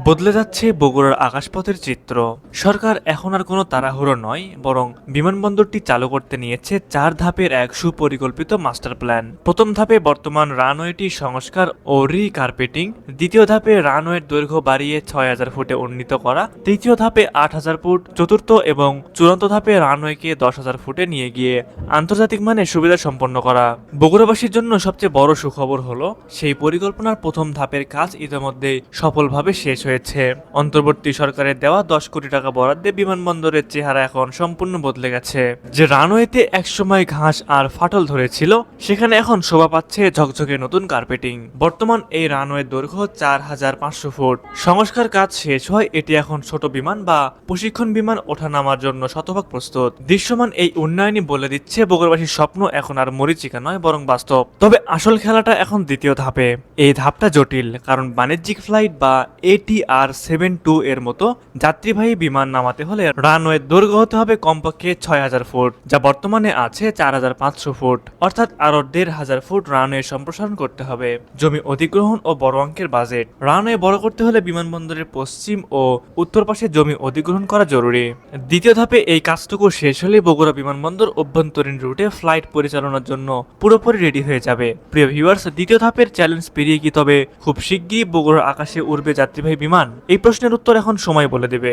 বদলে যাচ্ছে বগুড়ার আকাশপথের চিত্র। সরকার এখন আর কোনো তাড়াহুড়ো নয়, বরং বিমানবন্দরটি চালু করতে নিয়েছে 4 ধাপের এক সুপরিকল্পিত মাস্টার প্ল্যান। প্রথম ধাপে বর্তমান রানওয়েটি সংস্কার ও রিকার্পেটিং, দ্বিতীয় ধাপে রানওয়ের দৈর্ঘ্য বাড়িয়ে 6000 ফুটে উন্নীত করা, তৃতীয় ধাপে 8000 ফুট, চতুর্থ এবং চূড়ান্ত ধাপে রানওয়েকে 10,000 ফুটে নিয়ে গিয়ে আন্তর্জাতিক মানে সুবিধা সম্পন্ন করা। বগুড়াবাসীর জন্য সবচেয়ে বড় সুখবর হলো সেই পরিকল্পনার প্রথম ধাপের কাজ ইতিমধ্যে সফলভাবে শেষ হয়েছে। অন্তর্বর্তী সরকারের দেওয়া 10 কোটি টাকা বরাদ্দে বিমানবন্দরের চেহারা এখন সম্পূর্ণ বদলে গেছে। যে রানওয়েতে একসময় ঘাস আর ফাটল ধরেছিল, সেখানে এখন শোভা পাচ্ছে ঝকঝকে নতুন কার্পেটিং। বর্তমান এই রানওয়ের দৈর্ঘ্য 4500 ফুট। সংস্কার কাজ শেষ হয়, এটি এখন ছোট বিমান বা প্রশিক্ষণ বিমান ওঠানামার জন্য শতভাগ প্রস্তুত। দৃশ্যমান এই উন্নয়নই বলে দিচ্ছে বগুড়াবাসীর স্বপ্ন এখন আর মরীচিকা নয়, বরং বাস্তব। তবে আসল খেলাটা এখন দ্বিতীয় ধাপে। এই ধাপটা জটিল, কারণ বাণিজ্যিক ফ্লাইট বা ATR-72 এর মতো যাত্রীবাহী বিমান নামাতে হলে রানওয়ের দৈর্ঘ্য হতে হবে কমপক্ষে 6000 ফুট, যা বর্তমানে আছে 4500 ফুট। অর্থাৎ আরো 1500 ফুট রানওয়ে সম্প্রসারণ করতে হবে। জমি অধিগ্রহণ ও বড় অঙ্কের বাজেট। রানওয়ে বড় করতে হলে বিমানবন্দরের পশ্চিম ও উত্তর পাশে জমি অধিগ্রহণ করা জরুরি। দ্বিতীয় ধাপে এই কাজটুকু শেষ হলে বগুড়া বিমানবন্দর অভ্যন্তরীণ রুটে ফ্লাইট পরিচালনার জন্য পুরোপুরি রেডি হয়ে যাবে। প্রিয় ভিউয়ার্স, দ্বিতীয় ধাপের চ্যালেঞ্জ পেরিয়ে কি তবে খুব শিগগিরই বগুড়ার আকাশে উড়বে যাত্রীবাহী বিমান? এই প্রশ্নের উত্তর এখন সময় বলে দেবে।